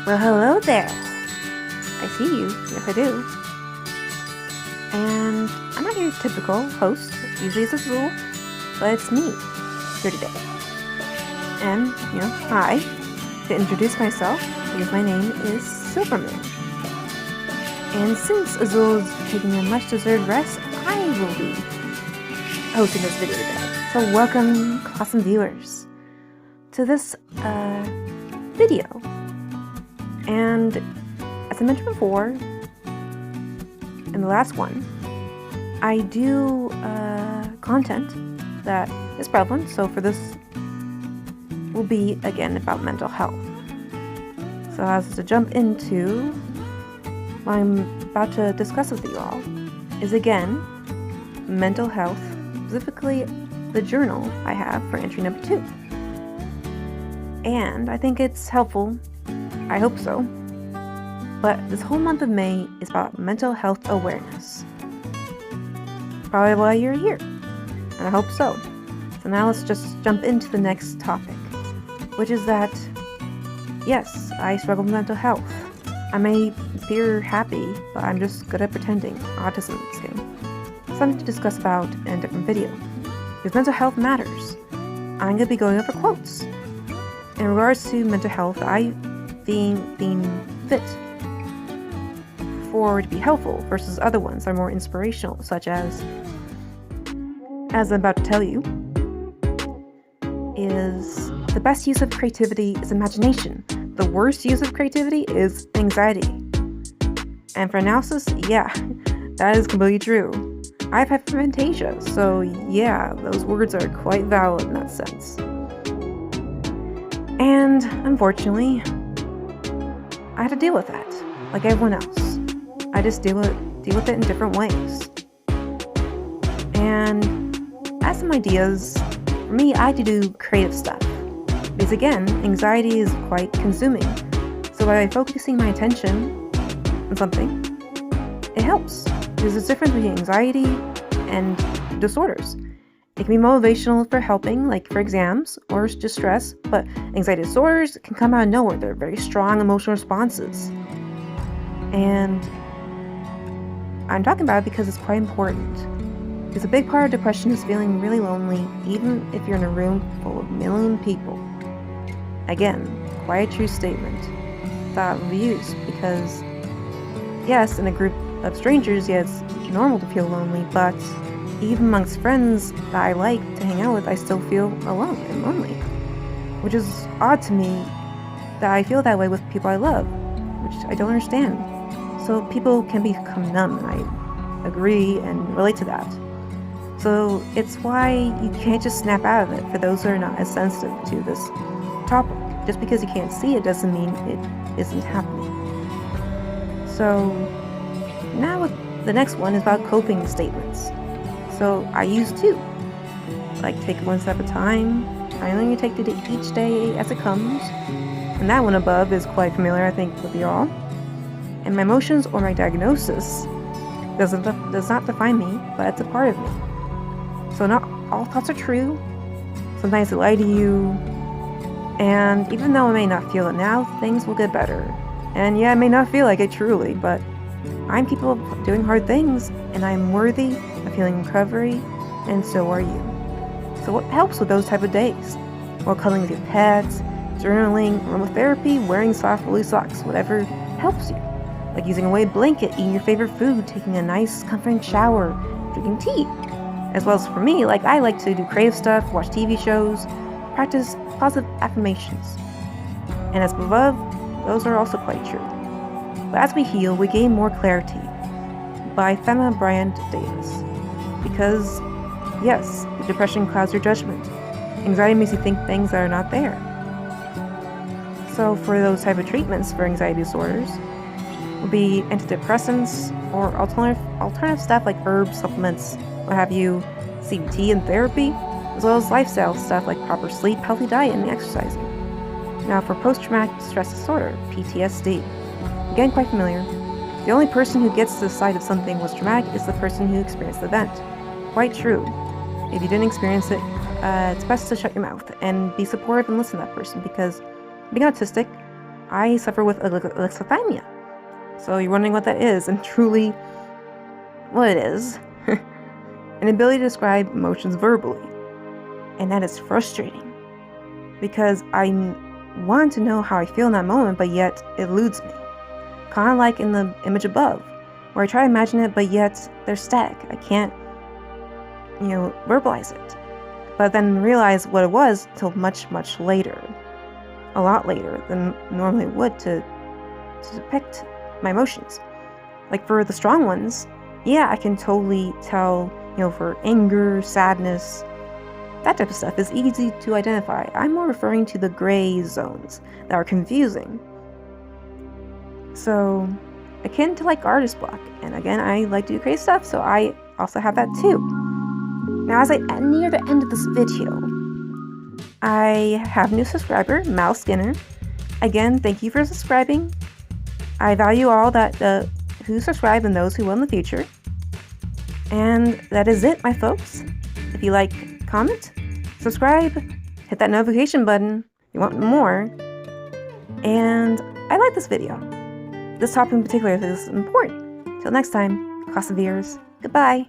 Well, hello there. I see you. Yes, I do. And I'm not your typical host. Usually it's Azul, but it's me here today. And, hi. To introduce myself, because my name is Silvermoon. And since Azul is taking a much-deserved rest, I will be hosting this video today. So welcome, awesome viewers, to this video. And as I mentioned before, in the last one, I do content that is prevalent. So for this, will be again about mental health. So as to jump into what I'm about to discuss with you all is again mental health, specifically the journal I have for entry number 2. And I think it's helpful. I hope so. But this whole month of May is about mental health awareness. Probably why you're here. And I hope so. So now let's just jump into the next topic, which is that, yes, I struggle with mental health. I may appear happy, but I'm just good at pretending. Autism thing. Something to discuss about in a different video. Because mental health matters. I'm going to be going over quotes. In regards to mental health, I being fit for to be helpful versus other ones that are more inspirational, such as I'm about to tell you, is the best use of creativity is imagination. The worst use of creativity is anxiety. And for analysis, yeah, that is completely true. I've had hyperphagia, so yeah, those words are quite valid in that sense. And unfortunately, I had to deal with that, like everyone else. I just deal with it in different ways. And as some ideas, for me, I like to do creative stuff. Because again, anxiety is quite consuming. So by focusing my attention on something, it helps. Because there's a difference between anxiety and disorders. It can be motivational for helping, like for exams, or just stress, but anxiety disorders can come out of nowhere. They're very strong emotional responses. And I'm talking about it because it's quite important. Because a big part of depression is feeling really lonely, even if you're in a room full of a million people. Again, quite a true statement that I'll use, because yes, in a group of strangers, yeah, it's normal to feel lonely, but even amongst friends that I like to hang out with, I still feel alone and lonely. Which is odd to me that I feel that way with people I love, which I don't understand. So people can become numb, and I agree and relate to that. So it's why you can't just snap out of it for those who are not as sensitive to this topic. Just because you can't see it doesn't mean it isn't happening. So now the next one is about coping statements. So I use 2. Like take it one step at a time. I only take each day as it comes. And that one above is quite familiar, I think, with you all. And my emotions or my diagnosis does not define me, but it's a part of me. So not all thoughts are true. Sometimes they lie to you. And even though I may not feel it now, things will get better. And yeah, I may not feel like it truly, but I'm capable of doing hard things, and I'm worthy of feeling recovery, and so are you. So what helps with those type of days? Well, cuddling with your pets, journaling, aromatherapy, wearing soft woolly socks, whatever helps you. Like using a weighted blanket, eating your favorite food, taking a nice comforting shower, drinking tea. As well as for me, like I like to do creative stuff, watch TV shows, practice positive affirmations. And as above, those are also quite true. But as we heal, we gain more clarity. By Fema Bryant Davis. Because, yes, depression clouds your judgment. Anxiety makes you think things that are not there. So for those type of treatments for anxiety disorders, would be antidepressants or alternative stuff like herbs, supplements, what have you, CBT and therapy, as well as lifestyle stuff like proper sleep, healthy diet, and exercising. Now for post-traumatic stress disorder, PTSD. Again, quite familiar. The only person who gets to decide if something was traumatic is the person who experienced the event. Quite true. If you didn't experience it, it's best to shut your mouth and be supportive and listen to that person, because being autistic, I suffer with alexithymia. So you're wondering what that is, and truly, what it is. An ability to describe emotions verbally. And that is frustrating, because I want to know how I feel in that moment, but yet it eludes me. Kind of like in the image above, where I try to imagine it, but yet there's static. I can't, verbalize it. But then realize what it was till much, much later. A lot later than normally would to depict my emotions. Like for the strong ones, yeah, I can totally tell, for anger, sadness, that type of stuff is easy to identify. I'm more referring to the gray zones that are confusing. So, akin to like artist block. And again, I like to do creative stuff, so I also have that too. Now, as I near the end of this video, I have a new subscriber, Mal Skinner. Again, thank you for subscribing. I value all that who subscribe and those who will in the future. And that is it, my folks. If you like, comment, subscribe, hit that notification button if you want more. And I like this video. This topic in particular is important. Till next time, class of viewers, goodbye.